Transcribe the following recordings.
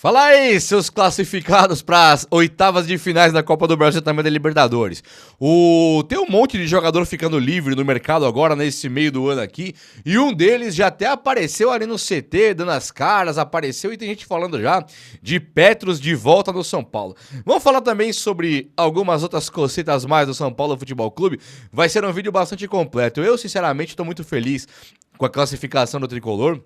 Fala aí, seus classificados para as oitavas de finais da Copa do Brasil e também da Libertadores. Tem um monte de jogador ficando livre no mercado agora, nesse meio do ano aqui, e um deles já até apareceu ali no CT, dando as caras, apareceu e tem gente falando já de Petros de volta no São Paulo. Vamos falar também sobre algumas outras cositas mais do São Paulo Futebol Clube. Vai ser um vídeo bastante completo. Eu, sinceramente, estou muito feliz com a classificação do Tricolor.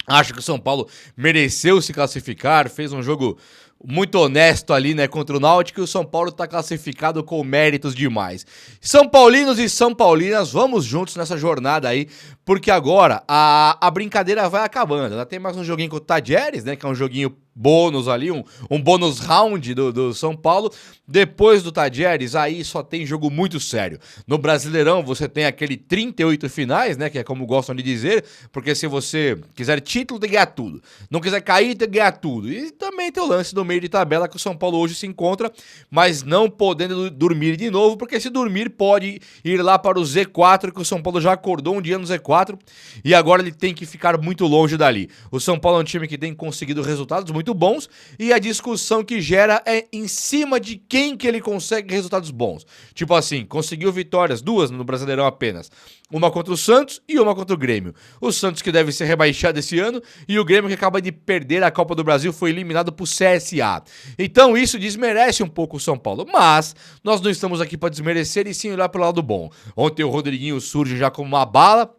Acho que o São Paulo mereceu se classificar, fez um jogo muito honesto ali, né, contra o Náutico, e o São Paulo tá classificado com méritos demais. São Paulinos e São Paulinas, vamos juntos nessa jornada aí, porque agora a brincadeira vai acabando. Ainda tem mais um joguinho com o Tadieres, né, que é um joguinho bônus ali, um bônus round do São Paulo. Depois do Tadieres, aí só tem jogo muito sério. No Brasileirão, você tem aquele 38 finais, né, que é como gostam de dizer, porque se você quiser título, tem que ganhar tudo. Não quiser cair, tem que ganhar tudo. E também tem o lance do meio de tabela que o São Paulo hoje se encontra, mas não podendo dormir de novo, porque se dormir pode ir lá para o Z4, que o São Paulo já acordou um dia no Z4, e agora ele tem que ficar muito longe dali. O São Paulo é um time que tem conseguido resultados muito bons, e a discussão que gera é em cima de quem que ele consegue resultados bons. Tipo assim, conseguiu vitórias, 2 no Brasileirão apenas. Uma contra o Santos e uma contra o Grêmio. O Santos que deve ser rebaixado esse ano e o Grêmio que acaba de perder a Copa do Brasil foi eliminado por CSA. Então isso desmerece um pouco o São Paulo, mas nós não estamos aqui para desmerecer e sim olhar pelo lado bom. Ontem o Rodriguinho surge já como uma bala,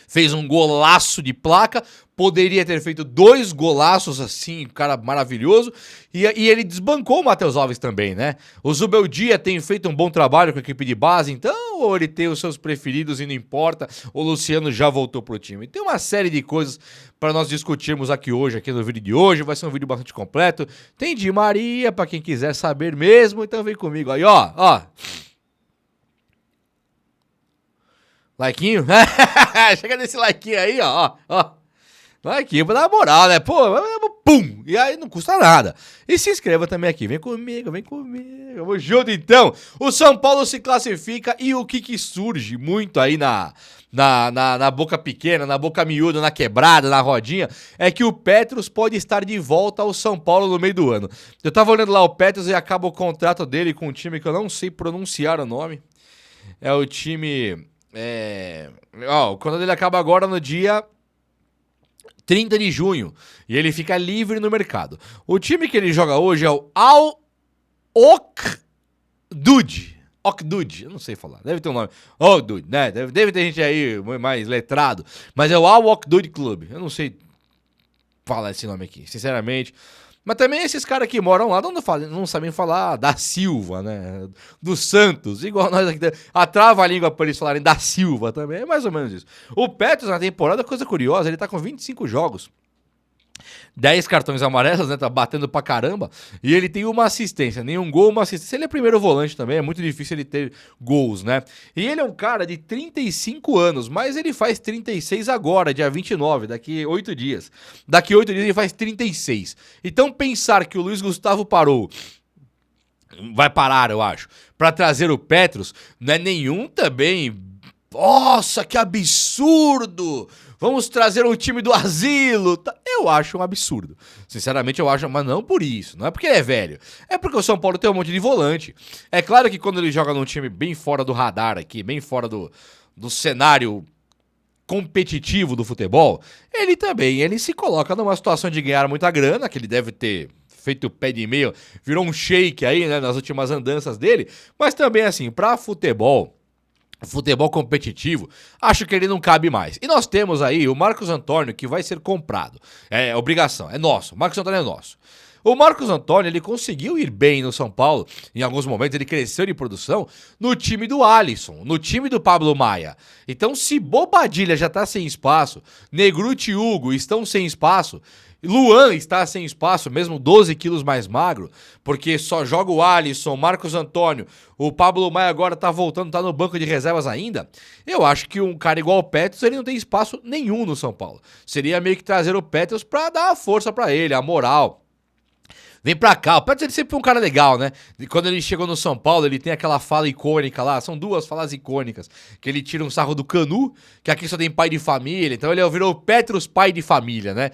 fez um golaço de placa, poderia ter feito 2 golaços assim, cara maravilhoso, e ele desbancou o Matheus Alves também, né? O Zubeldia tem feito um bom trabalho com a equipe de base, então, ou ele tem os seus preferidos e não importa, o Luciano já voltou pro time. Tem uma série de coisas para nós discutirmos aqui hoje, aqui no vídeo de hoje, vai ser um vídeo bastante completo, tem Di Maria para quem quiser saber mesmo, então vem comigo aí, ó. Likeinho? Chega nesse likeinho aí, ó. Likeinho pra dar moral, né? Pô, pum! E aí não custa nada. E se inscreva também aqui. Vem comigo. Vamos junto então. O São Paulo se classifica e o que surge muito aí na boca pequena, na boca miúda, na quebrada, na rodinha, é que o Petros pode estar de volta ao São Paulo no meio do ano. Eu tava olhando lá o Petros e acaba o contrato dele com um time que eu não sei pronunciar o nome. É o time... o contrato dele acaba agora no dia 30 de junho e ele fica livre no mercado. O time que ele joga hoje é o Al-Okdud. Okdud, eu não sei falar, deve ter um nome. Okdud, né? Deve ter gente aí mais letrado, mas é o Al-Okdud Club. Eu não sei falar esse nome aqui, sinceramente. Mas também esses caras que moram lá não sabem falar da Silva, né? Do Santos, igual nós aqui. Trava a língua para eles falarem da Silva também, é mais ou menos isso. O Petros na temporada, coisa curiosa, ele tá com 25 jogos. 10 cartões amarelos, né? Tá batendo pra caramba. E ele tem uma assistência, nenhum gol, uma assistência. Ele é primeiro volante também, é muito difícil ele ter gols, né? E ele é um cara de 35 anos, mas ele faz 36 agora, dia 29, daqui 8 dias. Daqui 8 dias ele faz 36. Então pensar que o Luiz Gustavo parou, vai parar, eu acho, pra trazer o Petros, não é nenhum também... Nossa, que absurdo! Vamos trazer um time do asilo. Eu acho um absurdo. Sinceramente, eu acho, mas não por isso. Não é porque ele é velho. É porque o São Paulo tem um monte de volante. É claro que quando ele joga num time bem fora do radar aqui, bem fora do cenário competitivo do futebol, ele se coloca numa situação de ganhar muita grana, que ele deve ter feito o pé de meio, virou um shake aí, né, nas últimas andanças dele, mas também assim, pra futebol competitivo, acho que ele não cabe mais. E nós temos aí o Marcos Antônio, que vai ser comprado. É obrigação, é nosso. O Marcos Antônio é nosso. O Marcos Antônio, ele conseguiu ir bem no São Paulo, em alguns momentos ele cresceu de produção, no time do Alisson, no time do Pablo Maia. Então, se Bobadilha já tá sem espaço, Negruti e Hugo estão sem espaço, Luan está sem espaço, mesmo 12 quilos mais magro, porque só joga o Alisson, Marcos Antônio, o Pablo Maia agora tá voltando, tá no banco de reservas ainda. Eu acho que um cara igual o Petros, ele não tem espaço nenhum no São Paulo. Seria meio que trazer o Petros pra dar a força pra ele, a moral. Vem pra cá, o Petros ele sempre foi um cara legal, né? E quando ele chegou no São Paulo, ele tem aquela fala icônica lá, são 2 falas icônicas, que ele tira um sarro do Canu, que aqui só tem pai de família, então ele virou o Petros pai de família, né?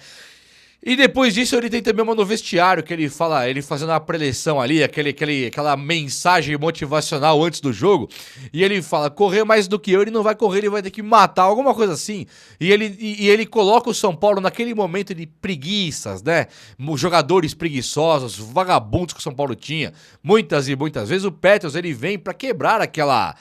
E depois disso ele tem também uma no vestiário, que ele fala, ele fazendo uma preleção ali, aquela mensagem motivacional antes do jogo, e ele fala, correr mais do que eu, ele não vai correr, ele vai ter que matar, alguma coisa assim. E ele coloca o São Paulo naquele momento de preguiças, né? Jogadores preguiçosos, vagabundos que o São Paulo tinha. Muitas e muitas vezes o Petros, ele vem pra quebrar aquela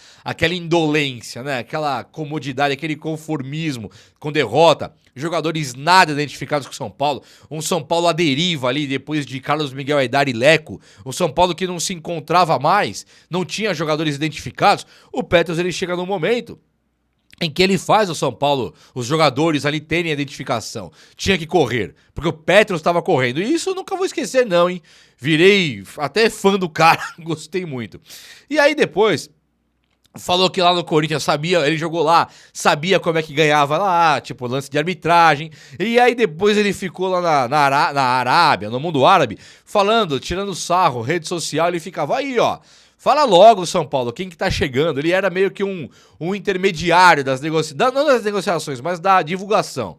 indolência, né? Aquela comodidade, aquele conformismo com derrota. Jogadores nada identificados com o São Paulo. Um São Paulo à deriva ali, depois de Carlos Miguel Aidar e Leco. Um São Paulo que não se encontrava mais, não tinha jogadores identificados. O Petros, ele chega num momento em que ele faz o São Paulo, os jogadores ali terem identificação. Tinha que correr, porque o Petros estava correndo. E isso eu nunca vou esquecer não, hein? Virei até fã do cara, gostei muito. E aí depois... falou que lá no Corinthians sabia, ele jogou lá, sabia como é que ganhava lá, tipo lance de arbitragem. E aí depois ele ficou lá na Arábia, no mundo árabe, falando, tirando sarro, rede social, ele ficava aí, ó. Fala logo, São Paulo, quem que tá chegando? Ele era meio que um intermediário das negociações, não das negociações, mas da divulgação.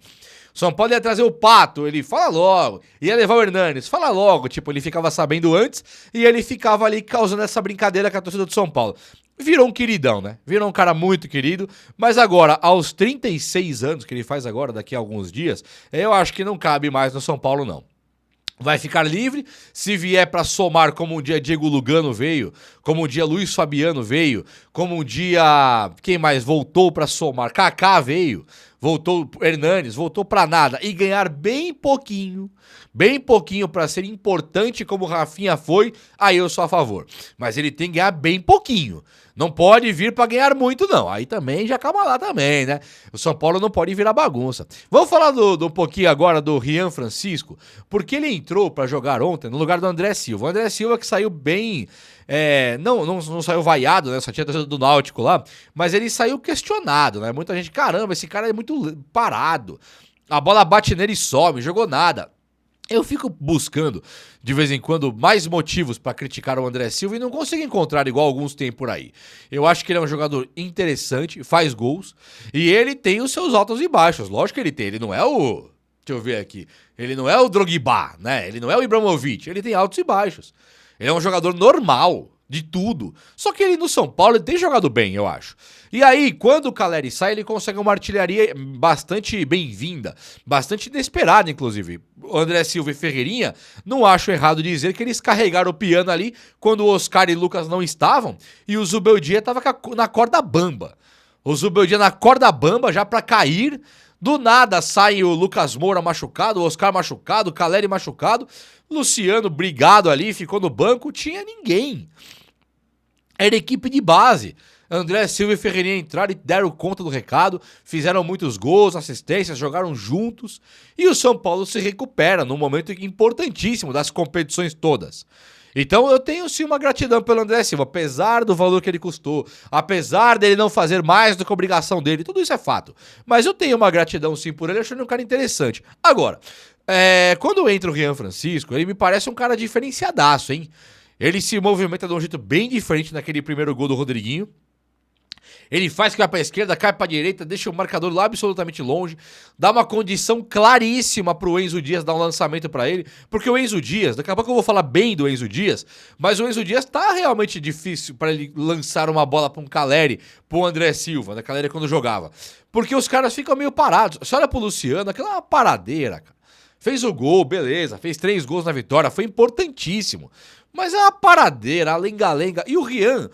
São Paulo ia trazer o Pato, ele fala logo. Ia levar o Hernanes, fala logo. Tipo, ele ficava sabendo antes e ele ficava ali causando essa brincadeira com a torcida do São Paulo. Virou um queridão, né? Virou um cara muito querido, mas agora, aos 36 anos que ele faz agora, daqui a alguns dias, eu acho que não cabe mais no São Paulo, não. Vai ficar livre, se vier pra somar como um dia Diego Lugano veio, como um dia Luiz Fabiano veio, como um dia... quem mais voltou pra somar? Kaká veio, voltou Hernanes, voltou pra nada e ganhar bem pouquinho pra ser importante como o Rafinha foi, aí eu sou a favor. Mas ele tem que ganhar bem pouquinho. Não pode vir pra ganhar muito, não. Aí também já calma lá também, né? O São Paulo não pode virar bagunça. Vamos falar um pouquinho agora do Rian Francisco, porque ele entrou pra jogar ontem no lugar do André Silva. O André Silva que saiu bem... não saiu vaiado, né? Só tinha torcida do Náutico lá, mas ele saiu questionado, né? Muita gente, caramba, esse cara é muito parado. A bola bate nele e some, jogou nada. Eu fico buscando, de vez em quando, mais motivos pra criticar o André Silva e não consigo encontrar igual alguns tem por aí. Eu acho que ele é um jogador interessante, faz gols, e ele tem os seus altos e baixos. Lógico que ele tem, ele não é o... deixa eu ver aqui. Ele não é o Drogba, né? Ele não é o Ibrahimovic, ele tem altos e baixos. Ele é um jogador normal, de tudo. Só que ele no São Paulo ele tem jogado bem, eu acho. E aí, quando o Caleri sai, ele consegue uma artilharia bastante bem-vinda, bastante inesperada, inclusive. O André Silva e Ferreirinha, não acho errado dizer que eles carregaram o piano ali quando o Oscar e Lucas não estavam e o Zubeldia estava na corda bamba. O Zubeldia na corda bamba já pra cair. Do nada sai o Lucas Moura machucado, o Oscar machucado, o Caleri machucado, Luciano brigado ali, ficou no banco, tinha ninguém. Era equipe de base. André Silva e Ferreirinha entraram e deram conta do recado, fizeram muitos gols, assistências, jogaram juntos e o São Paulo se recupera num momento importantíssimo das competições todas. Então eu tenho sim uma gratidão pelo André Silva, apesar do valor que ele custou, apesar dele não fazer mais do que a obrigação dele, tudo isso é fato. Mas eu tenho uma gratidão sim por ele, achando um cara interessante. Agora, quando entra o Rian Francisco, ele me parece um cara diferenciadaço, hein? Ele se movimenta de um jeito bem diferente naquele primeiro gol do Rodriguinho. Ele faz que vai pra esquerda, cai pra direita, deixa o marcador lá absolutamente longe, dá uma condição claríssima pro Enzo Dias dar um lançamento pra ele, porque o Enzo Dias, daqui a pouco eu vou falar bem do Enzo Dias, mas o Enzo Dias tá realmente difícil pra ele lançar uma bola pra um Caleri, pro André Silva, né, Caleri quando jogava, porque os caras ficam meio parados. Você olha pro Luciano, aquela é uma paradeira, cara. Fez o gol, beleza, fez 3 gols na vitória, foi importantíssimo, mas é uma paradeira, a lenga-lenga, e o Rian...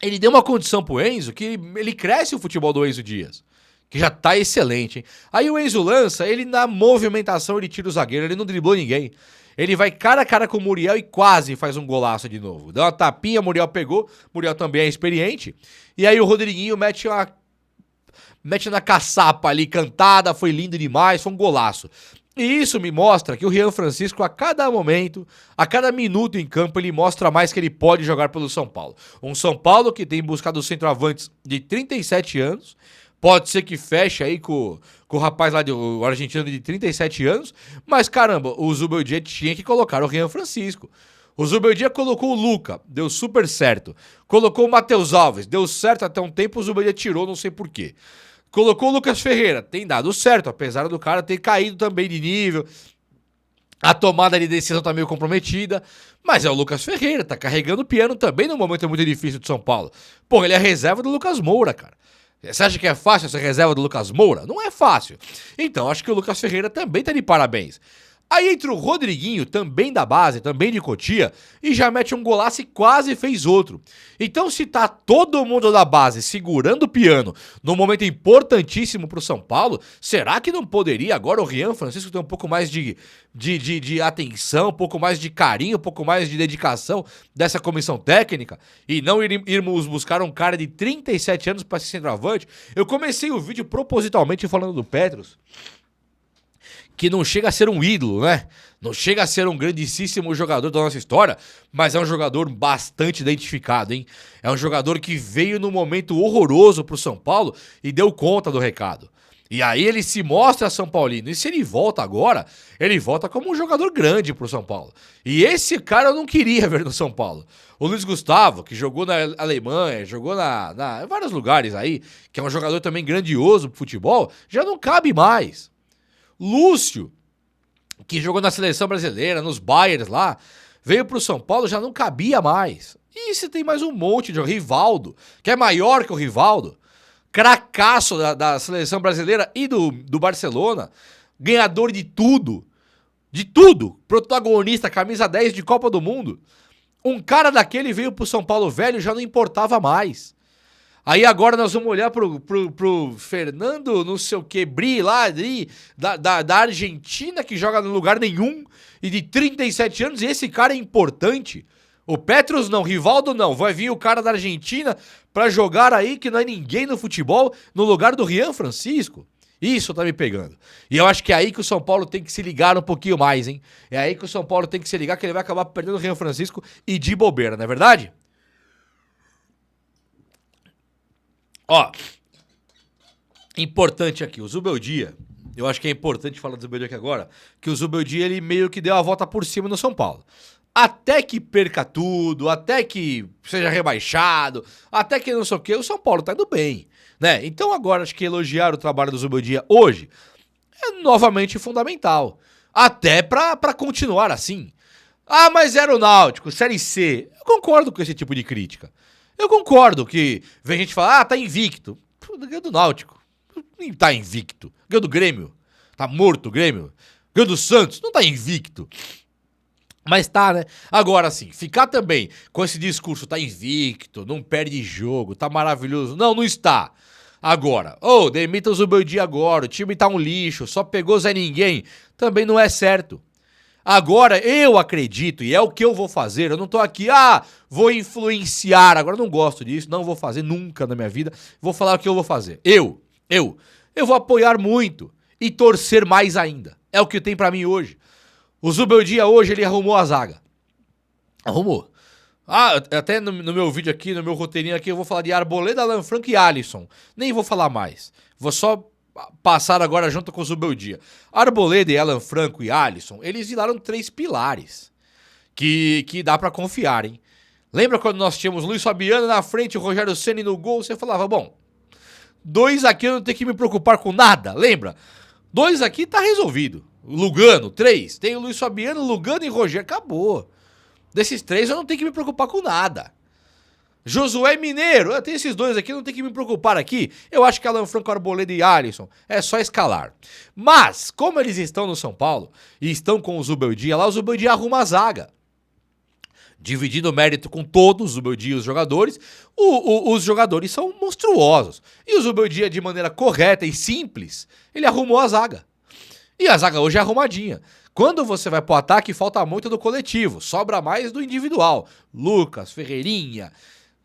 ele deu uma condição pro Enzo que ele cresce o futebol do Enzo Dias, que já tá excelente, hein? Aí o Enzo lança, ele na movimentação ele tira o zagueiro, ele não driblou ninguém. Ele vai cara a cara com o Muriel e quase faz um golaço de novo. Deu uma tapinha, Muriel pegou, Muriel também é experiente. E aí o Rodriguinho mete na caçapa ali, cantada, foi lindo demais, foi um golaço. E isso me mostra que o Rian Francisco, a cada momento, a cada minuto em campo, ele mostra mais que ele pode jogar pelo São Paulo. Um São Paulo que tem buscado centroavantes de 37 anos, pode ser que feche aí com o rapaz lá, o argentino de 37 anos, mas caramba, o Zubeldia tinha que colocar o Rian Francisco. O Zubeldia colocou o Luca, deu super certo. Colocou o Matheus Alves, deu certo até um tempo, o Zubeldia tirou, não sei porquê. Colocou o Lucas Ferreira, tem dado certo, apesar do cara ter caído também de nível. A tomada de decisão tá meio comprometida, mas é o Lucas Ferreira, tá carregando o piano também num momento muito difícil de São Paulo. Pô, ele é reserva do Lucas Moura, cara. Você acha que é fácil ser reserva do Lucas Moura? Não é fácil. Então, acho que o Lucas Ferreira também tá de parabéns. Aí entra o Rodriguinho, também da base, também de Cotia, e já mete um golaço e quase fez outro. Então, se tá todo mundo da base segurando o piano num momento importantíssimo pro São Paulo, será que não poderia agora o Rian Francisco ter um pouco mais de atenção, um pouco mais de carinho, um pouco mais de dedicação dessa comissão técnica? E não irmos buscar um cara de 37 anos para ser centroavante? Eu comecei o vídeo propositalmente falando do Petros, que não chega a ser um ídolo, né? Não chega a ser um grandíssimo jogador da nossa história, mas é um jogador bastante identificado, hein? É um jogador que veio num momento horroroso pro São Paulo e deu conta do recado. E aí ele se mostra São Paulino. E se ele volta agora, ele volta como um jogador grande pro São Paulo. E esse cara eu não queria ver no São Paulo. O Luiz Gustavo, que jogou na Alemanha, jogou em vários lugares aí, que é um jogador também grandioso pro futebol, já não cabe mais. Lúcio, que jogou na seleção brasileira, nos Bayerns lá, veio pro São Paulo, já não cabia mais. E você tem mais um monte de Rivaldo, que é maior que o Rivaldo, cracaço da seleção brasileira e do Barcelona, ganhador de tudo, protagonista, camisa 10 de Copa do Mundo. Um cara daquele veio pro São Paulo velho, já não importava mais. Aí agora nós vamos olhar pro Fernando, não sei o que, Bri lá, da Argentina, que joga no lugar nenhum, e de 37 anos, e esse cara é importante. O Petros não, Rivaldo não, vai vir o cara da Argentina pra jogar aí, que não é ninguém no futebol, no lugar do Rian Francisco. Isso tá me pegando. E eu acho que é aí que o São Paulo tem que se ligar um pouquinho mais, hein? É aí que o São Paulo tem que se ligar, que ele vai acabar perdendo o Rian Francisco e de bobeira, não é verdade? Ó, importante aqui, o Zubeldia, eu acho que é importante falar do Zubeldia aqui agora, que o Zubeldia ele meio que deu a volta por cima no São Paulo. Até que perca tudo, até que seja rebaixado, até que não sei o que, o São Paulo tá indo bem, né? Então agora acho que elogiar o trabalho do Zubeldia hoje é novamente fundamental, até pra continuar assim. Ah, mas era o Náutico, Série C, eu concordo com esse tipo de crítica. Eu concordo que vem gente falar, tá invicto. Ganhou do Náutico. Nem tá invicto. Ganhou do Grêmio. Tá morto o Grêmio. Ganhou do Santos. Não tá invicto. Mas tá, né? Agora sim, ficar também com esse discurso, tá invicto, não perde jogo, tá maravilhoso. Não, não está. Agora, demita o Zubeldia agora, o time tá um lixo, só pegou Zé Ninguém. Também não é certo. Agora, eu acredito, e é o que eu vou fazer, eu não tô aqui, vou influenciar, agora eu não gosto disso, não vou fazer nunca na minha vida, vou falar o que eu vou fazer. Eu vou apoiar muito e torcer mais ainda, é o que tem pra mim hoje. O Zubeldia hoje, ele arrumou a zaga, arrumou. Até no meu vídeo aqui, no meu roteirinho aqui, eu vou falar de Arboleda, Alan Franco e Alisson, nem vou falar mais, vou só passar agora junto com o Zubeldia. Arboleda e Alan Franco e Alisson, eles viraram 3 pilares que dá pra confiar, hein? Lembra quando nós tínhamos Luiz Fabiano na frente e o Rogério Ceni no gol? Você falava, bom, 2 aqui eu não tenho que me preocupar com nada, lembra? 2 aqui tá resolvido. Lugano, 3. Tem o Luiz Fabiano, Lugano e Rogério, acabou. Desses 3 eu não tenho que me preocupar com nada. Josué Mineiro, tem esses 2 aqui, não tem que me preocupar aqui. Eu acho que Alan Franco, Arboleda e Alisson é só escalar. Mas, como eles estão no São Paulo e estão com o Zubeldia lá, o Zubeldia arruma a zaga. Dividindo o mérito com todos, o Zubeldia e os jogadores, os jogadores são monstruosos. E o Zubeldia, de maneira correta e simples, ele arrumou a zaga. E a zaga hoje é arrumadinha. Quando você vai pro ataque, falta muito do coletivo, sobra mais do individual. Lucas, Ferreirinha,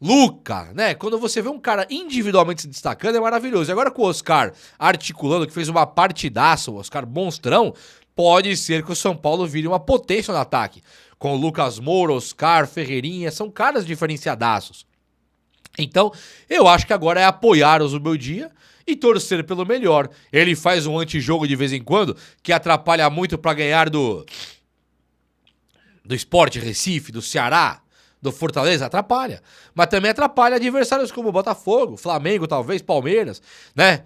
Luca, né? Quando você vê um cara individualmente se destacando, é maravilhoso. E agora com o Oscar articulando, que fez uma partidaça, o Oscar monstrão, pode ser que o São Paulo vire uma potência no ataque. Com o Lucas Moura, Oscar, Ferreirinha, são caras diferenciadaços. Então, eu acho que agora é apoiar o Zubeldia e torcer pelo melhor. Ele faz um antijogo de vez em quando, que atrapalha muito pra ganhar do Sport Recife, do Ceará, do Fortaleza? Atrapalha. Mas também atrapalha adversários como Botafogo, Flamengo, talvez, Palmeiras, né?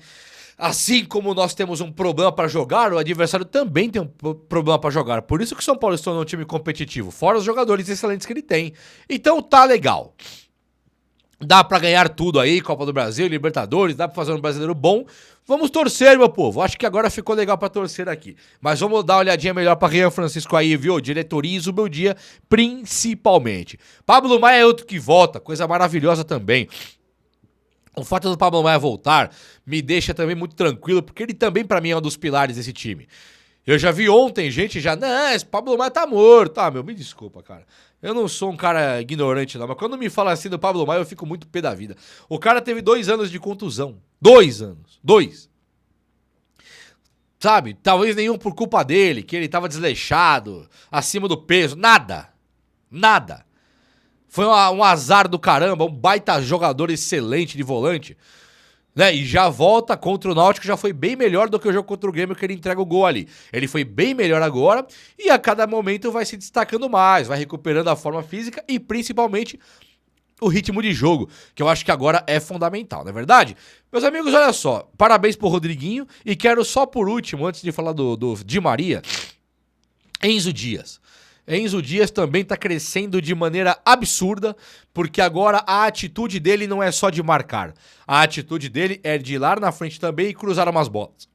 Assim como nós temos um problema para jogar, o adversário também tem um problema para jogar. Por isso que o São Paulo se tornou um time competitivo, fora os jogadores excelentes que ele tem. Então tá legal. Dá pra ganhar tudo aí, Copa do Brasil, Libertadores, dá pra fazer um brasileiro bom. Vamos torcer, meu povo. Acho que agora ficou legal pra torcer aqui. Mas vamos dar uma olhadinha melhor pra Rian Francisco aí, viu? Diretoriza o meu dia, principalmente. Pablo Maia é outro que volta, coisa maravilhosa também. O fato do Pablo Maia voltar me deixa também muito tranquilo, porque ele também pra mim é um dos pilares desse time. Eu já vi ontem gente já, não, esse Pablo Maia tá morto. Tá, meu, me desculpa, cara. Eu não sou um cara ignorante, não, mas quando me fala assim do Pablo Maia, eu fico muito pé da vida. O cara teve 2 anos de contusão. 2 anos. 2. Sabe? Talvez nenhum por culpa dele, que ele tava desleixado, acima do peso. Nada. Nada. Foi um azar do caramba, um baita jogador excelente de volante. Né? E já volta contra o Náutico, já foi bem melhor do que o jogo contra o Grêmio, que ele entrega o gol ali. Ele foi bem melhor agora e a cada momento vai se destacando mais, vai recuperando a forma física e principalmente o ritmo de jogo, que eu acho que agora é fundamental, não é verdade? Meus amigos, olha só, parabéns pro Rodriguinho e quero só por último, antes de falar do Di Maria, Enzo Dias. Enzo Dias também tá crescendo de maneira absurda, porque agora a atitude dele não é só de marcar. A atitude dele é de ir lá na frente também e cruzar umas bolas.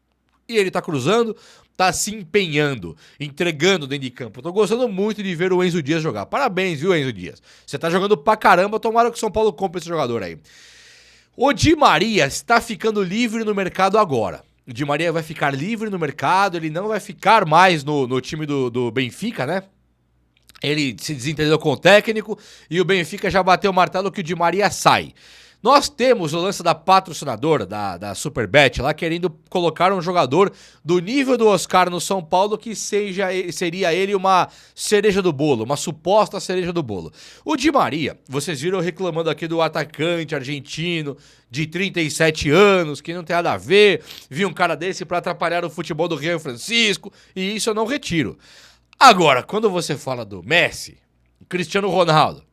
E ele tá cruzando, tá se empenhando, entregando dentro de campo. Eu tô gostando muito de ver o Enzo Dias jogar. Parabéns, viu, Enzo Dias? Você tá jogando pra caramba, tomara que o São Paulo compre esse jogador aí. O Di Maria está ficando livre no mercado agora. O Di Maria vai ficar livre no mercado, ele não vai ficar mais no time do Benfica, né? Ele se desentendeu com o técnico e o Benfica já bateu o martelo que o Di Maria sai. Nós temos o lance da patrocinadora, da Superbet, lá querendo colocar um jogador do nível do Oscar no São Paulo que seria ele uma cereja do bolo, uma suposta cereja do bolo. O Di Maria, vocês viram reclamando aqui do atacante argentino de 37 anos, que não tem nada a ver, vi um cara desse pra atrapalhar o futebol do Rian Francisco, e isso eu não retiro. Agora, quando você fala do Messi, Cristiano Ronaldo,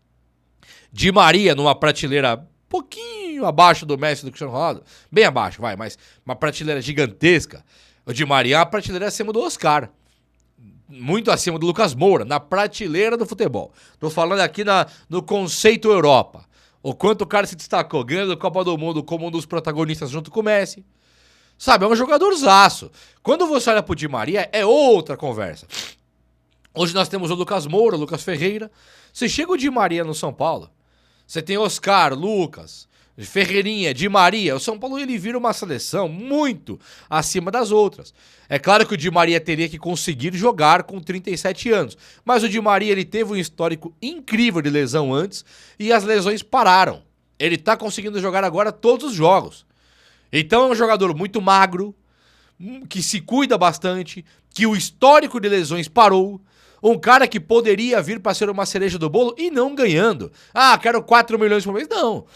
Di Maria numa prateleira pouquinho abaixo do Messi e do Cristiano Ronaldo, bem abaixo, vai, mas uma prateleira gigantesca, o Di Maria é uma prateleira acima do Oscar, muito acima do Lucas Moura, na prateleira do futebol. Tô falando aqui no conceito Europa, o quanto o cara se destacou, ganhando a Copa do Mundo como um dos protagonistas junto com o Messi. Sabe, é um jogadorzaço. Quando você olha pro Di Maria, é outra conversa. Hoje nós temos o Lucas Moura, o Lucas Ferreira. Você chega o Di Maria no São Paulo, você tem Oscar, Lucas, Ferreirinha, Di Maria. O São Paulo ele vira uma seleção muito acima das outras. É claro que o Di Maria teria que conseguir jogar com 37 anos. Mas o Di Maria ele teve um histórico incrível de lesão antes e as lesões pararam. Ele tá conseguindo jogar agora todos os jogos. Então é um jogador muito magro, que se cuida bastante, que o histórico de lesões parou. Um cara que poderia vir para ser uma cereja do bolo e não ganhando. Ah, quero 4 milhões por mês. Não.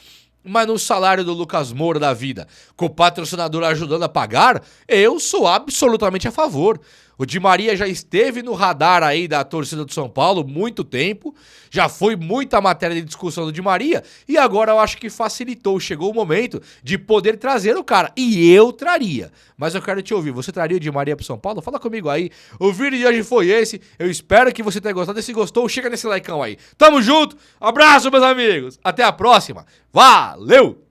Mas no salário do Lucas Moura da vida, com o patrocinador ajudando a pagar, eu sou absolutamente a favor. O Di Maria já esteve no radar aí da torcida do São Paulo muito tempo, já foi muita matéria de discussão do Di Maria, e agora eu acho que facilitou, chegou o momento de poder trazer o cara, e eu traria. Mas eu quero te ouvir, você traria o Di Maria pro São Paulo? Fala comigo aí, o vídeo de hoje foi esse, eu espero que você tenha gostado, se gostou, chega nesse likeão aí. Tamo junto, abraço meus amigos, até a próxima, valeu!